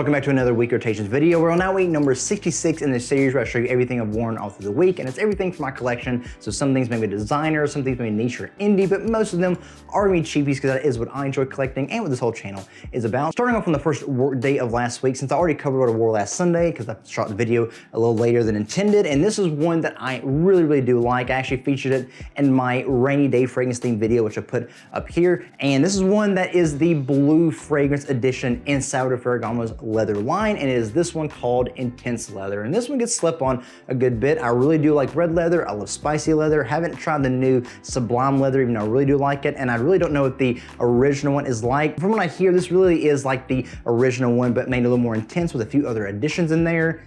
welcome back to another week rotations video. We're on now week number 66 in this series where I show you everything I've worn all through the week, and it's everything from my collection. So some things may be designer, some things may be niche or indie, but most of them are gonna be cheapies because that is what I enjoy collecting and what this whole channel is about. Starting off on the first work day of last week, since I already covered what I wore last Sunday because I shot the video a little later than intended, and this is one that I really do like. I actually featured it in my rainy day fragrance theme video, which I put up here, and this is one that is the blue fragrance edition inside of Ferragamo's leather line, and it is this one called Intense Leather. And this one gets slept on a good bit. I really do like red leather. I love spicy leather. Haven't tried the new Sublime leather, even though I really do like it, and I really don't know what the original one is like. From what I hear, this really is like the original one, but made a little more intense with a few other additions in there.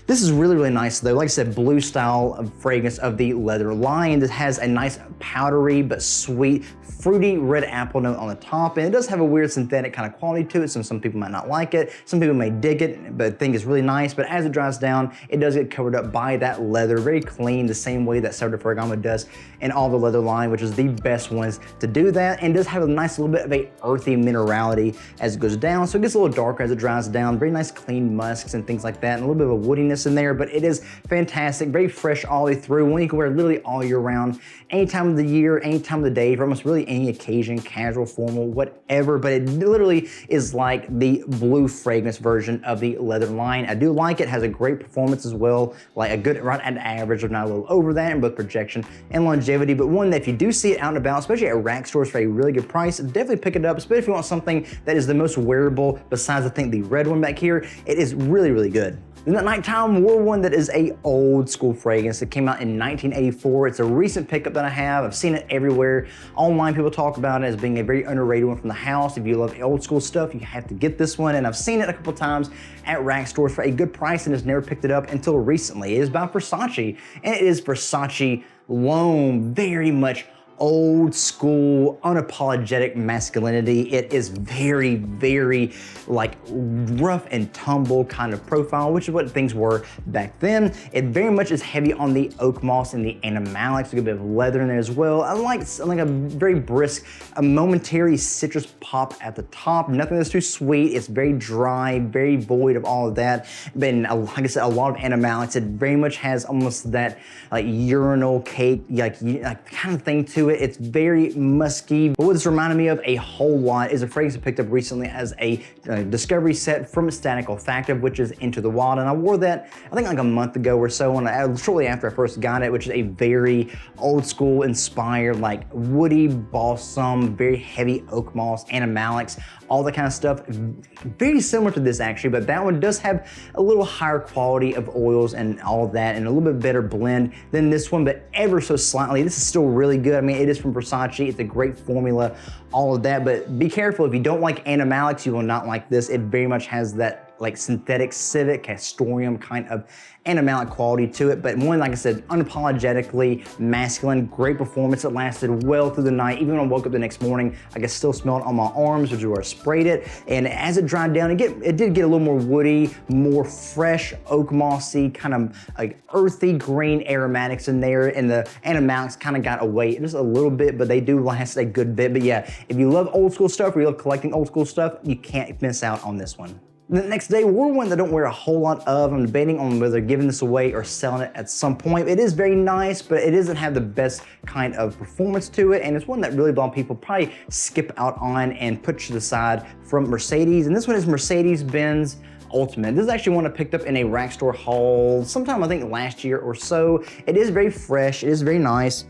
This is really nice though. Like I said, blue style of fragrance of the leather line. It has a nice powdery but sweet, fruity red apple note on the top, and it does have a weird synthetic kind of quality to it, so some people might not like it. Some people may dig it, but think it's really nice. But as it dries down, it does get covered up by that leather, very clean, the same way that Certo Ferragamo does in all the leather line, which is the best ones to do that, and does have a nice little bit of a earthy minerality as it goes down, so it gets a little darker as it dries down. Very nice clean musks and things like that, and a little bit of a woodiness in there, but it is fantastic, very fresh all the way through, one you can wear literally all year round, any time of the year, any time of the day, for almost really any occasion, casual, formal, whatever. But it literally is like the blue fragrance version of the leather line. I do like it, has a great performance as well, like a good right at average, if not a little over that in both projection and longevity, but one that if you do see it out and about, especially at rack stores for a really good price, definitely pick it up, especially if you want something that is the most wearable besides I think the red one back here. It is really good. Then at nighttime, wore one that is a old school fragrance that came out in 1984. It's a recent pickup that I have. I've seen it everywhere. Online people talk about it as being a very underrated one from the house. If you love old school stuff, you have to get this one. And I've seen it a couple times at rack stores for a good price and has never picked it up until recently. It is by Versace, and it is Versace L'Homme, very much old school, unapologetic masculinity. It is very like rough and tumble kind of profile, which is what things were back then. It very much is heavy on the oak moss and the animalics, a good bit of leather in there as well. I like a very brisk, a momentary citrus pop at the top. Nothing that's too sweet. It's very dry, very void of all of that. But like I said, a lot of animalics. It very much has almost that like urinal cake, like kind of thing to it. It's very musky. But what this reminded me of a whole lot is a fragrance I picked up recently as a discovery set from Static Olfactive, which is Into the Wild. And I wore that, I think like a month ago or so, shortly after I first got it, which is a very old school inspired, like woody balsam, very heavy oak moss, animalics, all that kind of stuff. Very similar to this actually, but that one does have a little higher quality of oils and all of that, and a little bit better blend than this one, but ever so slightly. This is still really good. I mean, it is from Versace. It's a great formula, all of that, but be careful. If you don't like animalics, you will not like this. It very much has that like synthetic civet castoreum kind of animalic quality to it, but one, like I said, unapologetically masculine, great performance. It lasted well through the night. Even when I woke up the next morning, I could still smell it on my arms, which is where I sprayed it. And as it dried down, it did get a little more woody, more fresh, oak mossy, kind of like earthy green aromatics in there, and the animalics kind of got away just a little bit, but they do last a good bit. But yeah, if you love old school stuff or you love collecting old school stuff, you can't miss out on this one. The next day, wore one that I don't wear a whole lot of. I'm debating on whether giving this away or selling it at some point. It is very nice, but it doesn't have the best kind of performance to it, and it's one that really a lot of people probably skip out on and put to the side from Mercedes. And this one is Mercedes-Benz Ultimate. This is actually one I picked up in a rack store haul sometime I think last year or so. It is very fresh, it is very nice.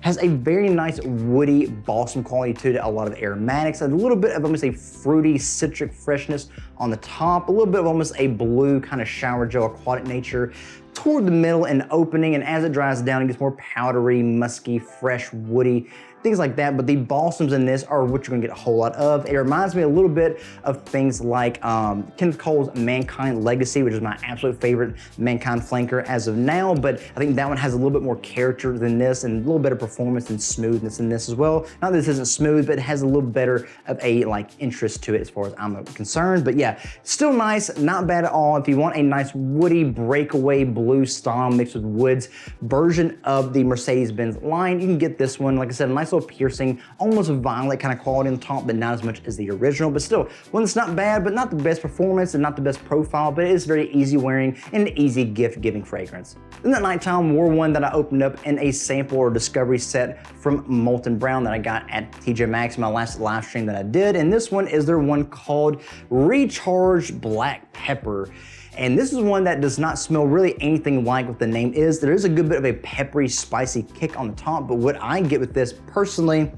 Has a very nice woody balsam quality to it, a lot of aromatics, a little bit of almost a fruity citric freshness on the top, a little bit of almost a blue kind of shower gel aquatic nature toward the middle and opening, and as it dries down, it gets more powdery, musky, fresh, woody, things like that. But the balsams in this are what you're gonna get a whole lot of. It reminds me a little bit of things like Kenneth Cole's Mankind Legacy, which is my absolute favorite Mankind flanker as of now, but I think that one has a little bit more character than this and a little better performance and smoothness in this as well. Not that this isn't smooth, but it has a little better of a like interest to it as far as I'm concerned. But yeah, still nice, not bad at all. If you want a nice woody breakaway blue blue style mixed with woods version of the Mercedes-Benz line. You can get this one, like I said, a nice little piercing, almost a violet kind of quality on the top, but not as much as the original. But still, one that's not bad, but not the best performance and not the best profile, but it is very easy wearing and an easy gift-giving fragrance. Then that nighttime wore one that I opened up in a sample or discovery set from Molten Brown that I got at TJ Maxx in my last live stream that I did. And this one is their one called Recharged Black Pepper. And this is one that does not smell really anything like what the name is. There is a good bit of a peppery, spicy kick on the top, but what I get with this personally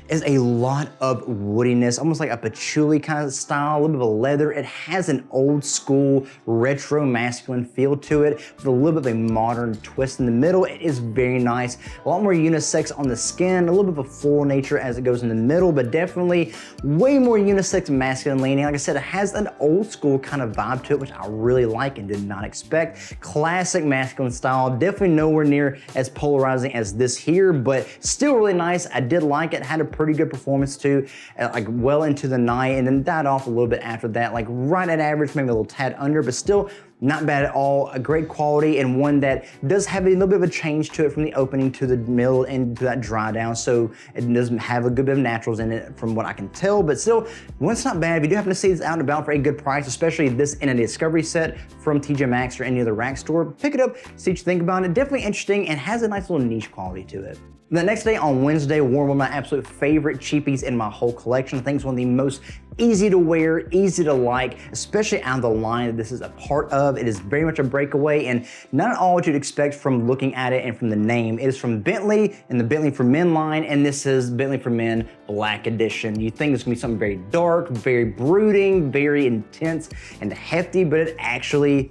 is a lot of woodiness, almost like a patchouli kind of style, a little bit of a leather. It has an old school retro masculine feel to it with a little bit of a modern twist in the middle. It is very nice. A lot more unisex on the skin, a little bit of a floral nature as it goes in the middle, but definitely way more unisex masculine leaning. Like I said, it has an old school kind of vibe to it, which I really like and did not expect. Classic masculine style, definitely nowhere near as polarizing as this here, but still really nice. I did like it, had a pretty good performance too, like well into the night, and then died off a little bit after that, like right at average, maybe a little tad under, but still not bad at all. A great quality, and one that does have a little bit of a change to it from the opening to the middle and to that dry down, so it doesn't have a good bit of naturals in it from what I can tell, but still, one's not bad. If you do happen to see this out and about for a good price, especially this in a discovery set from TJ Maxx or any other rack store, pick it up, see what you think about it. Definitely interesting and has a nice little niche quality to it. The next day on Wednesday, wore one of my absolute favorite cheapies in my whole collection. I think it's one of the most easy to wear, easy to like, especially out of the line that this is a part of. It is very much a breakaway and not at all what you'd expect from looking at it and from the name. It is from Bentley and the Bentley for Men line, and this is Bentley for Men Black Edition. You think it's gonna be something very dark, very brooding, very intense and hefty, but it actually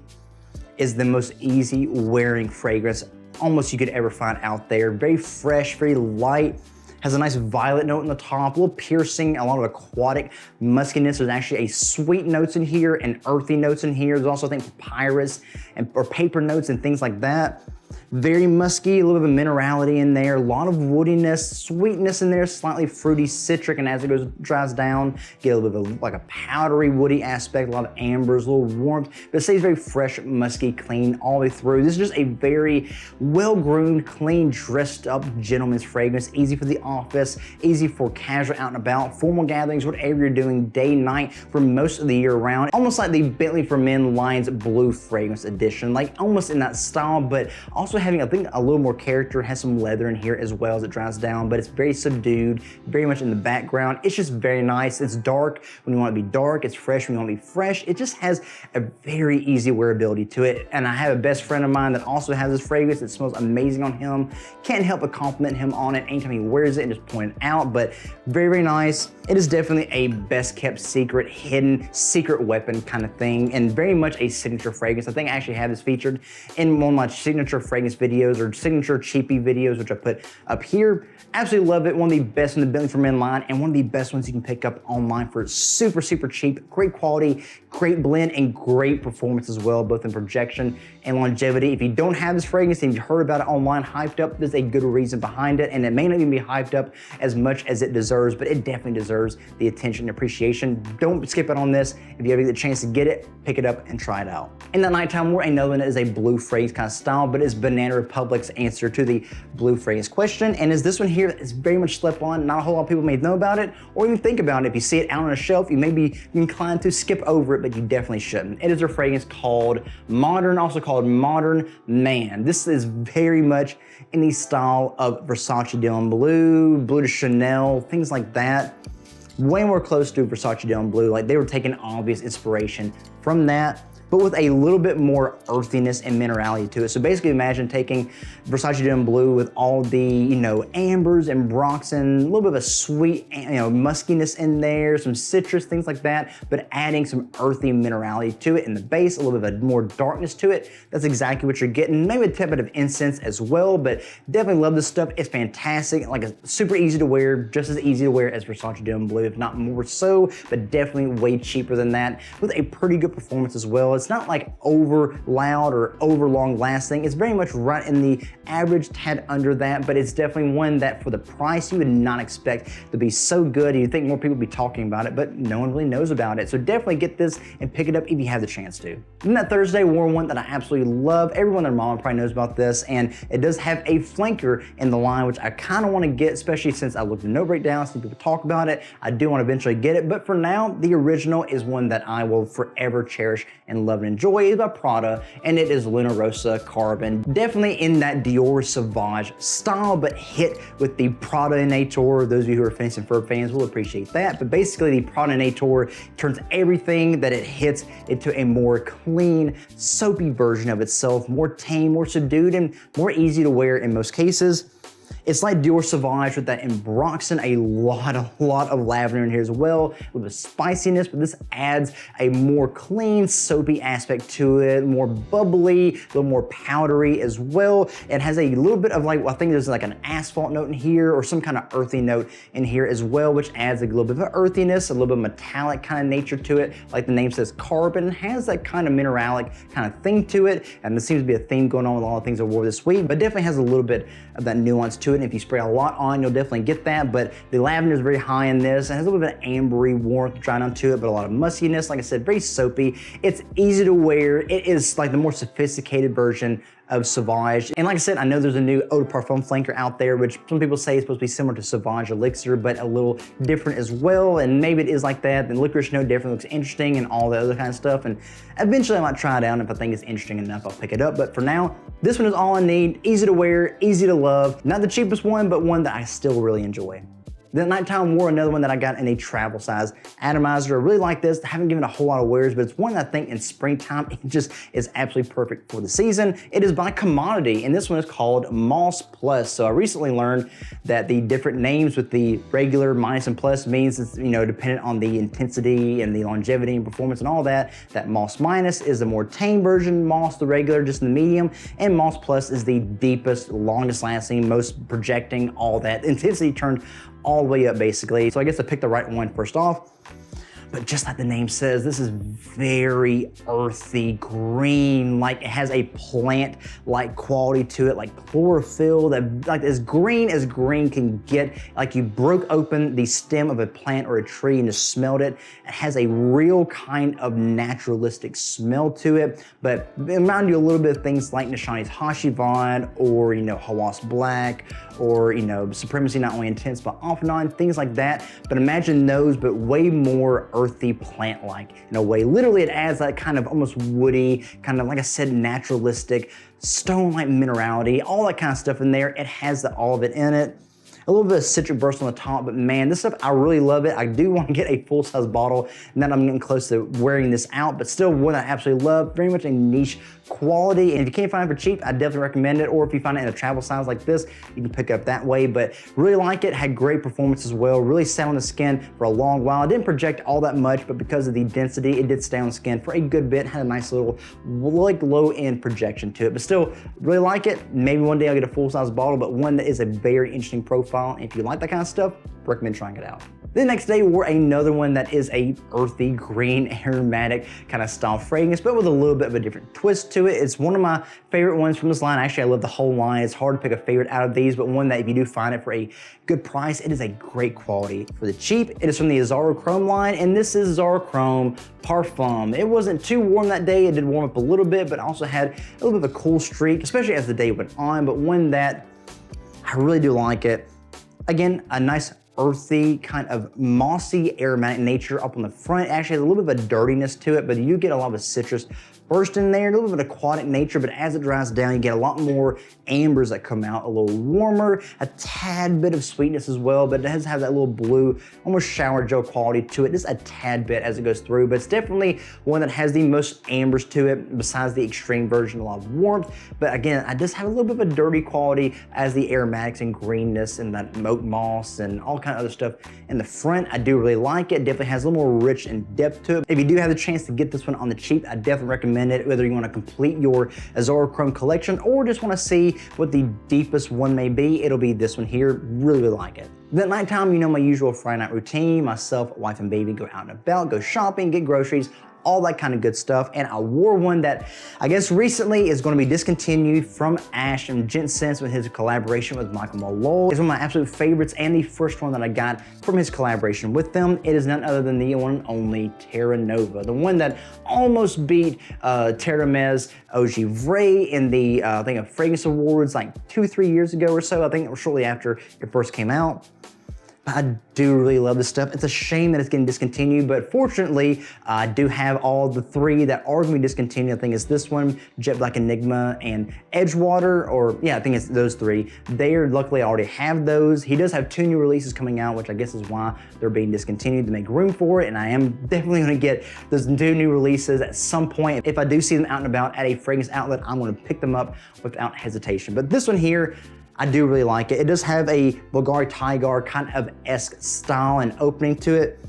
is the most easy wearing fragrance almost you could ever find out there. Very fresh, very light, has a nice violet note in the top, a little piercing, a lot of aquatic muskiness. There's actually a sweet notes in here and earthy notes in here. There's also, I think, papyrus or paper notes and things like that. Very musky, a little bit of minerality in there, a lot of woodiness, sweetness in there, slightly fruity, citric, and as it dries down, get a little bit of like a powdery, woody aspect, a lot of ambers, a little warmth, but it stays very fresh, musky, clean all the way through. This is just a very well-groomed, clean, dressed up gentleman's fragrance, easy for the office, easy for casual out and about, formal gatherings, whatever you're doing, day, night, for most of the year round. Almost like the Bentley for Men line's Blue Fragrance Edition, like almost in that style, but also having, I think, a little more character, has some leather in here as well as it dries down, but it's very subdued, very much in the background. It's just very nice. It's dark when you want it to be dark. It's fresh when you want it to be fresh. It just has a very easy wearability to it. And I have a best friend of mine that also has this fragrance. It smells amazing on him. Can't help but compliment him on it anytime he wears it and just point it out, but very, very nice. It is definitely a best kept secret, hidden secret weapon kind of thing, and very much a signature fragrance. I think I actually have this featured in one of my signature fragrance videos or signature cheapie videos, which I put up here. Absolutely love it. One of the best in the Bentley for Men line, and one of the best ones you can pick up online for super, super cheap. Great quality, great blend, and great performance as well, both in projection and longevity. If you don't have this fragrance and you heard about it online hyped up, there's a good reason behind it, and it may not even be hyped up as much as it deserves, but it definitely deserves the attention and appreciation. Don't skip it on this. If you ever get the chance to get it, pick it up and try it out. In that nighttime wear, another one is a blue fragrance kind of style, but it's Banana Republic's answer to the blue fragrance question, and is this one here that is very much slept on. Not a whole lot of people may know about it or even think about it. If you see it out on a shelf, you may be inclined to skip over it, but you definitely shouldn't. It is a fragrance called Modern, also called Modern Man. This is very much in the style of Versace Dylan Blue, Blue de Chanel, things like that. Way more close to Versace Dylan Blue. Like they were taking obvious inspiration from that, but with a little bit more earthiness and minerality to it. So basically imagine taking Versace Dylan Blue with all the, ambers and bronxen, a little bit of a sweet, muskiness in there, some citrus, things like that, but adding some earthy minerality to it in the base, a little bit of more darkness to it. That's exactly what you're getting. Maybe a tidbit of incense as well, but definitely love this stuff. It's fantastic, like it's super easy to wear, just as easy to wear as Versace Dylan Blue, if not more so, but definitely way cheaper than that, with a pretty good performance as well. well. It's not like over loud or over long lasting. It's very much right in the average, tad under that, but it's definitely one that for the price you would not expect to be so good. You'd think more people would be talking about it, but no one really knows about it. So definitely get this and pick it up if you have the chance to. Then that Thursday wore one that I absolutely love. Everyone and their mom probably knows about this, and it does have a flanker in the line, which I kind of want to get, especially since I looked at no breakdowns, see people talk about it. I do want to eventually get it, but for now, the original is one that I will forever cherish and love and enjoy. It's by Prada, and it is Luna Rossa Carbon. Definitely in that Dior Sauvage style, but hit with the Prada Nature. Those of you who are Phineas and Ferb fans will appreciate that, but basically the Prada Nature turns everything that it hits into a more clean, soapy version of itself, more tame, more subdued, and more easy to wear in most cases. It's like Dior Sauvage with that Ambroxan, a lot of lavender in here as well, with a spiciness, but this adds a more clean, soapy aspect to it, more bubbly, a little more powdery as well. It has a little bit of like, I think there's like an asphalt note in here or some kind of earthy note in here as well, which adds a little bit of earthiness, a little bit of metallic kind of nature to it. Like the name says, carbon, has that kind of mineralic kind of thing to it. And there seems to be a theme going on with all the things I wore this week, but definitely has a little bit of that nuance to it. And if you spray a lot on, you'll definitely get that, but the lavender is very high in this. It has a little bit of ambery warmth drying onto it, but a lot of muskiness. Like I said, very soapy. It's easy to wear. It is like the more sophisticated version of Sauvage. And like I said, I know there's a new eau de parfum flanker out there, which some people say is supposed to be similar to Sauvage Elixir, but a little different as well. And maybe it is like that. And licorice note definitely looks interesting and all the other kind of stuff. And eventually I might try it out. And if I think it's interesting enough, I'll pick it up. But for now, this one is all I need. Easy to wear, easy to love. Not the cheapest one, but one that I still really enjoy. The Nighttime wore another one that I got in a travel size atomizer. I really like this. I haven't given a whole lot of wears, but it's one that I think in springtime, it just is absolutely perfect for the season. It is by Commodity, and this one is called Moss Plus. So I recently learned that the different names with the regular, minus, and plus means it's, you know, dependent on the intensity and the longevity and performance and all that. That Moss Minus is the more tame version, Moss the regular, just the medium, and Moss Plus is the deepest, longest lasting, most projecting, all that. Intensity turned all the way up basically. So I guess I picked the right one first off. But just like the name says, this is very earthy green, like it has a plant-like quality to it, like chlorophyll, that like as green can get. Like you broke open the stem of a plant or a tree and just smelled it. It has a real kind of naturalistic smell to it, but it reminds you a little bit of things like Nishani's Hashivon or, you know, Hawas Black or, you know, Supremacy Not Only Intense but Off and On, things like that. But imagine those, but way more earthy, plant-like in a way. Literally, it adds that kind of almost woody, kind of like I said, naturalistic, stone-like minerality, all that kind of stuff in there. It has all of it in it. A little bit of citric burst on the top, but man, this stuff, I really love it. I do want to get a full-size bottle, and then I'm getting close to wearing this out, but still one I absolutely love. Very much a niche quality, and if you can't find it for cheap, I definitely recommend it, or if you find it in a travel size like this, you can pick it up that way, but really like it. Had great performance as well, really sat on the skin for a long while. It didn't project all that much, but because of the density, it did stay on the skin for a good bit. Had a nice little like low-end projection to it, but still really like it. Maybe one day I'll get a full-size bottle, but one that is a very interesting profile. If you like that kind of stuff, recommend trying it out. The next day wore another one that is a earthy, green, aromatic kind of style fragrance, but with a little bit of a different twist to it. It's one of my favorite ones from this line. Actually, I love the whole line. It's hard to pick a favorite out of these, but one that if you do find it for a good price, it is a great quality for the cheap. It is from the Azzaro Chrome line, and this is Azzaro Chrome Parfum. It wasn't too warm that day. It did warm up a little bit, but also had a little bit of a cool streak, especially as the day went on, but one that I really do like it. Again, a nice earthy, kind of mossy, aromatic nature up on the front. It actually has a little bit of a dirtiness to it, but you get a lot of citrus burst in there, a little bit of aquatic nature, but as it dries down, you get a lot more ambers that come out, a little warmer, a tad bit of sweetness as well, but it does have that little blue, almost shower gel quality to it, just a tad bit as it goes through, but it's definitely one that has the most ambers to it, besides the extreme version, a lot of warmth, but again, I just have a little bit of a dirty quality as the aromatics and greenness and that oak moss and all kind of other stuff in the front. I do really like it. Definitely has a little more rich and depth to it. If you do have the chance to get this one on the cheap, I definitely recommend it, whether you want to complete your Azzaro Chrome collection or just want to see what the deepest one may be. It'll be this one here. Really, really like it. Then at nighttime, you know my usual Friday night routine. Myself, wife, and baby go out and about, go shopping, get groceries, all that kind of good stuff. And I wore one that I guess recently is going to be discontinued from Ash and Gent Sense with his collaboration with Michael Malone. It's one of my absolute favorites and the first one that I got from his collaboration with them. It is none other than the one and only Terra Nova, the one that almost beat Terra Mez Ogivray in the I think a fragrance awards like 2-3 years ago or so. I think it was shortly after it first came out. I do really love this stuff. It's a shame that it's getting discontinued, but fortunately, I do have all the 3 that are going to be discontinued. I think it's this one, Jet Black Enigma, and Edgewater, or yeah, I think it's those 3. Luckily, I already have those. He does have 2 new releases coming out, which I guess is why they're being discontinued, to make room for it, and I am definitely going to get those 2 new releases at some point. If I do see them out and about at a fragrance outlet, I'm going to pick them up without hesitation. But this one here, I do really like it. It does have a Bulgari Tiger kind of esque style and opening to it,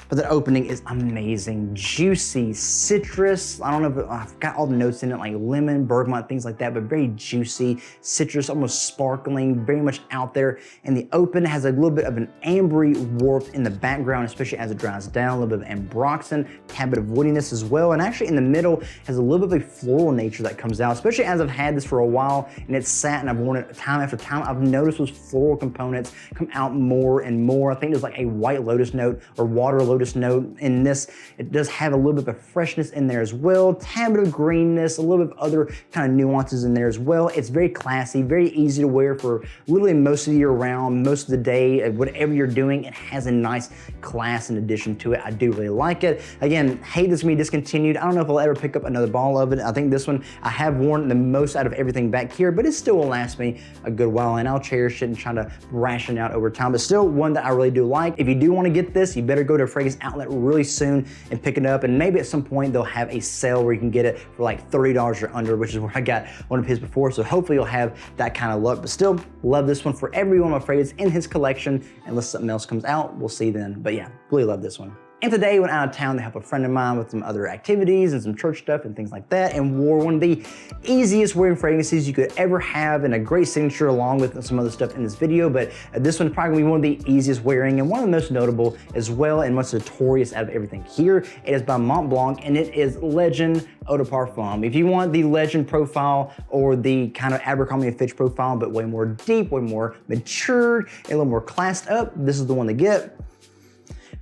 but the opening is amazing. Juicy, citrus. I don't know if I've got all the notes in it, like lemon, bergamot, things like that, but very juicy, citrus, almost sparkling, very much out there. And the open has a little bit of an ambery warmth in the background, especially as it dries down, a little bit of ambroxan, a bit of woodiness as well. And actually in the middle has a little bit of a floral nature that comes out, especially as I've had this for a while and it's sat and I've worn it time after time. I've noticed those floral components come out more and more. I think there's like a white lotus note or water lotus note in this. It does have a little bit of freshness in there as well, a tad bit of greenness, a little bit of other kind of nuances in there as well. It's very classy, very easy to wear for literally most of the year round, most of the day, whatever you're doing. It has a nice class in addition to it. I do really like it. Again, hate this being discontinued. I don't know if I'll ever pick up another bottle of it. I think this one I have worn the most out of everything back here, but it still will last me a good while, and I'll cherish it and try to ration out over time. But still one that I really do like. If you do want to get this, you better go to a fragrance outlet really soon and pick it up, and maybe at some point they'll have a sale where you can get it for like $30 or under, which is where I got one of his before, so hopefully you'll have that kind of luck. But still, love this one for every one of my favorites in his collection. Unless something else comes out, we'll see then. But yeah, really love this one. And today I went out of town to help a friend of mine with some other activities and some church stuff and things like that, and wore one of the easiest wearing fragrances you could ever have, and a great signature along with some other stuff in this video. But this one's probably gonna be one of the easiest wearing and one of the most notable as well, and most notorious out of everything here. It is by Mont Blanc, and it is Legend Eau de Parfum. If you want the Legend profile or the kind of Abercrombie & Fitch profile, but way more deep, way more matured, and a little more classed up, this is the one to get.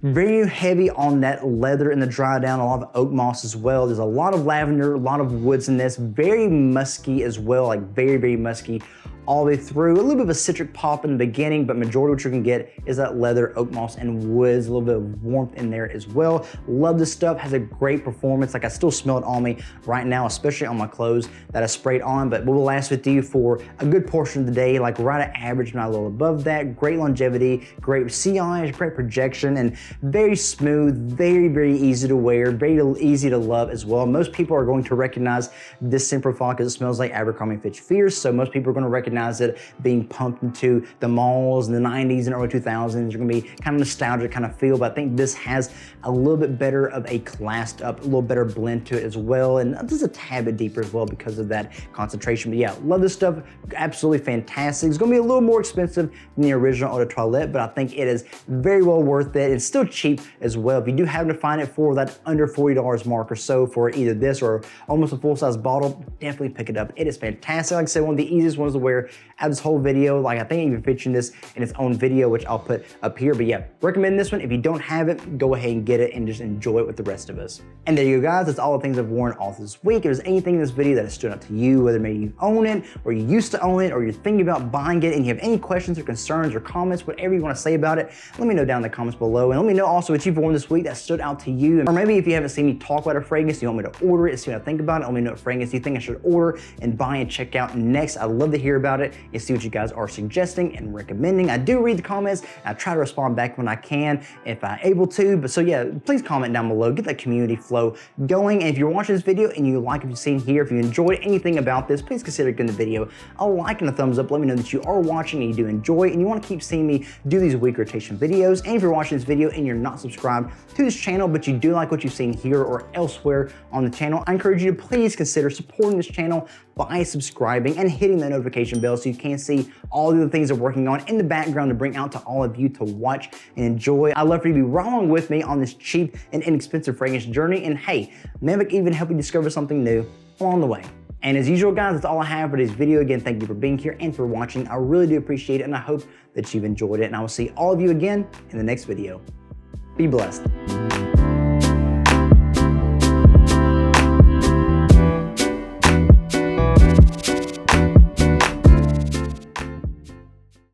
Very heavy on that leather in the dry down, a lot of oak moss as well. There's a lot of lavender, a lot of woods in this, very musky as well, like very, very musky all the way through. A little bit of a citric pop in the beginning, but majority of what you can get is that leather, oak moss, and woods, a little bit of warmth in there as well. Love this stuff, has a great performance. Like I still smell it on me right now, especially on my clothes that I sprayed on, but it will last with you for a good portion of the day, like right at average, not a little above that. Great longevity, great sillage, great projection, and very smooth, very, very easy to wear, very easy to love as well. Most people are going to recognize this scent profile because it smells like Abercrombie & Fitch Fierce, so most people are going to recognize it being pumped into the malls in the 90s and early 2000s. You're gonna be kind of nostalgic kind of feel, but I think this has a little bit better of a classed up, a little better blend to it as well, and just a tad bit deeper as well because of that concentration. But yeah, love this stuff, absolutely fantastic. It's gonna be a little more expensive than the original Eau de Toilette, but I think it is very well worth it. It's still cheap as well. If you do happen to find it for that under $40 mark or so for either this or almost a full-size bottle, definitely pick it up. It is fantastic. Like I said, one of the easiest ones to wear out of this whole video. Like I think even featuring this in its own video, which I'll put up here. But yeah, recommend this one. If you don't have it, go ahead and get it and just enjoy it with the rest of us. And there you go, guys. That's all the things I've worn all this week. If there's anything in this video that has stood out to you, whether maybe you own it or you used to own it or you're thinking about buying it and you have any questions or concerns or comments, whatever you want to say about it, let me know down in the comments below. And let me know also what you've worn this week that stood out to you. Or maybe if you haven't seen me talk about a fragrance, you want me to order it, see what I think about it, let me know what fragrance you think I should order and buy and check out next. I'd love to hear about it and see what you guys are suggesting and recommending. I do read the comments. I try to respond back when I can, if I'm able to. But so yeah, please comment down below. Get that community flow going. And if you're watching this video and you like what you've seen here, if you enjoyed anything about this, please consider giving the video a like and a thumbs up. Let me know that you are watching and you do enjoy and you want to keep seeing me do these week rotation videos. And if you're watching this video and you're not subscribed to this channel, but you do like what you've seen here or elsewhere on the channel, I encourage you to please consider supporting this channel by subscribing and hitting the notification bell so you can see all the things I'm working on in the background to bring out to all of you to watch and enjoy. I'd love for you to be right along with me on this cheap and inexpensive fragrance journey, and hey, maybe I can even help you discover something new along the way. And as usual, guys, that's all I have for today's video. Again, thank you for being here and for watching. I really do appreciate it, and I hope that you've enjoyed it. And I will see all of you again in the next video. Be blessed.